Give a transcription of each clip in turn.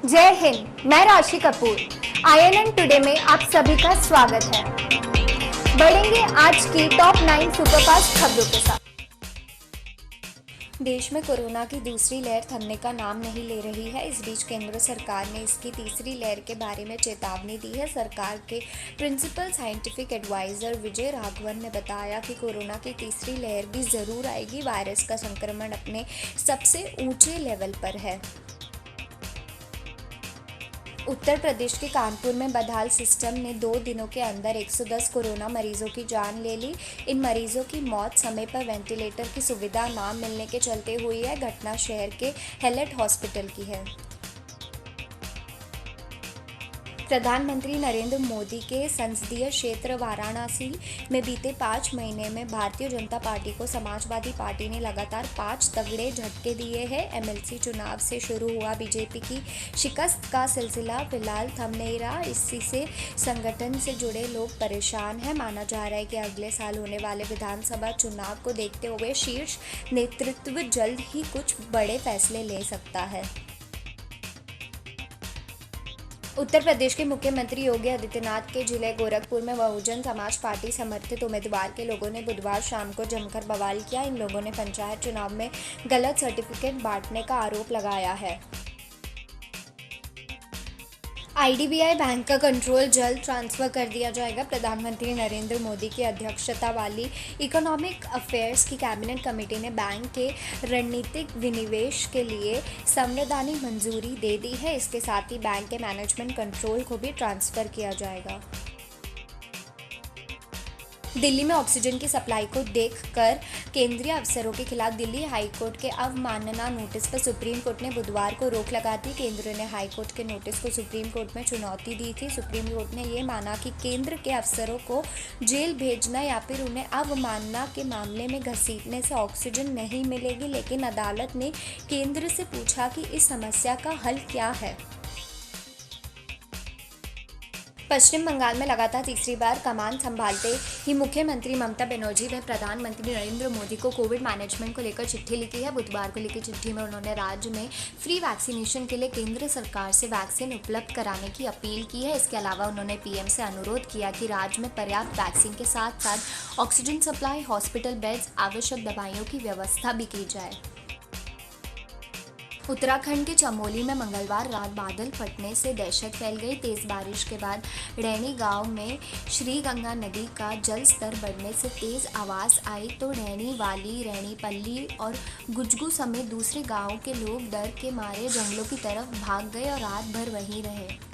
जय हिंद। मैं राशि कपूर। INN टुडे में आप सभी का स्वागत है। बढ़ेंगे आज की टॉप 9 सुपरफास्ट खबरों के साथ। देश में कोरोना की दूसरी लहर थमने का नाम नहीं ले रही है। इस बीच केंद्र सरकार ने इसकी तीसरी लहर के बारे में चेतावनी दी है। सरकार के principal scientific adviser Vijay Raghavan ने बताया कि कोरोना की तीसरी लहर भी जरूर आएगी। वायरस का संक्रमण अपने सबसे ऊंचे लेवल पर है। उत्तर प्रदेश के कानपुर में बदहाल सिस्टम ने 2 दिनों के अंदर 110 कोरोना मरीजों की जान ले ली। इन मरीजों की मौत समय पर वेंटिलेटर की सुविधा न मिलने के चलते हुई है। घटना शहर के हैलेट हॉस्पिटल की है। प्रधानमंत्री नरेंद्र मोदी के संसदीय क्षेत्र वाराणसी में बीते 5 महीने में भारतीय जनता पार्टी को समाजवादी पार्टी ने लगातार 5 तगड़े झटके दिए हैं। MLC चुनाव से शुरू हुआ बीजेपी की शिकस्त का सिलसिला फिलहाल थम नहीं रहा। इसी से संगठन से जुड़े लोग परेशान हैं। माना जा रहा है कि अगले साल होने वाले विधानसभा चुनाव को देखते हुए शीर्ष नेतृत्व जल्द ही कुछ बड़े फैसले ले सकता है। उत्तर प्रदेश के मुख्यमंत्री योगी आदित्यनाथ के जिले गोरखपुर में बहुजन समाज पार्टी समर्थित उम्मीदवार के लोगों ने बुधवार शाम को जमकर बवाल किया। इन लोगों ने पंचायत चुनाव में गलत सर्टिफिकेट बांटने का आरोप लगाया है। IDBI बैंक का कंट्रोल जल्द ट्रांसफर कर दिया जाएगा। प्रधानमंत्री नरेंद्र मोदी की अध्यक्षता वाली इकोनॉमिक अफेयर्स की कैबिनेट कमेटी ने बैंक के रणनीतिक विनिवेश के लिए संवैधानिक मंजूरी दे दी है। इसके साथ ही बैंक के मैनेजमेंट कंट्रोल को भी ट्रांसफर किया जाएगा। दिल्ली में ऑक्सीजन की सप्लाई को देखकर केंद्रीय अफसरों के खिलाफ दिल्ली हाईकोर्ट के अवमानना नोटिस पर सुप्रीम कोर्ट ने बुधवार को रोक लगा दी। केंद्र ने हाईकोर्ट के नोटिस को सुप्रीम कोर्ट में चुनौती दी थी। सुप्रीम कोर्ट ने ये माना कि केंद्र के अफसरों को जेल भेजना या फिर उन्हें अवमानना के मामले में घसीटने से ऑक्सीजन नहीं मिलेगी, लेकिन अदालत ने केंद्र से पूछा कि इस समस्या का हल क्या है। पश्चिम बंगाल में लगातार तीसरी बार कमान संभालते ही मुख्यमंत्री ममता बनर्जी ने प्रधानमंत्री नरेंद्र मोदी को कोविड मैनेजमेंट को लेकर चिट्ठी लिखी है। बुधवार को लिखी चिट्ठी में उन्होंने राज्य में फ्री वैक्सीनेशन के लिए केंद्र सरकार से वैक्सीन उपलब्ध कराने की अपील की है। इसके अलावा उन्होंने PM से अनुरोध किया कि राज्य में पर्याप्त वैक्सीन के साथ साथ ऑक्सीजन सप्लाई, हॉस्पिटल बेड्स, आवश्यक दवाइयों की व्यवस्था भी की जाए। उत्तराखंड के चमोली में मंगलवार रात बादल फटने से दहशत फैल गई। तेज बारिश के बाद रैनी गांव में श्री गंगा नदी का जल स्तर बढ़ने से तेज आवाज आई तो रैनी वाली, रैनीपल्ली और गुजगू समेत दूसरे गांवों के लोग डर के मारे जंगलों की तरफ भाग गए और रात भर वहीं रहे।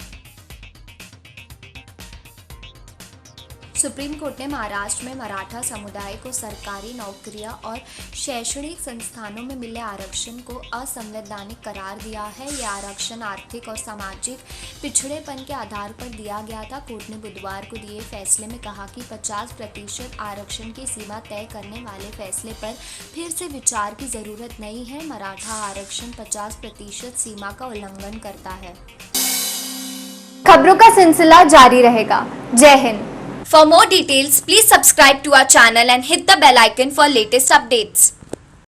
सुप्रीम कोर्ट ने महाराष्ट्र में मराठा समुदाय को सरकारी नौकरियां और शैक्षणिक संस्थानों में मिले आरक्षण को असंवैधानिक करार दिया है। यह आरक्षण आर्थिक और सामाजिक पिछड़ेपन के आधार पर दिया गया था। कोर्ट ने बुधवार को दिए फैसले में कहा कि 50% आरक्षण की सीमा तय करने वाले फैसले पर फिर से विचार की जरूरत नहीं है। मराठा आरक्षण 50% सीमा का उल्लंघन करता है। खबरों का सिलसिला जारी रहेगा। जय Hind. For more details, please subscribe to our channel and hit the bell icon for latest updates.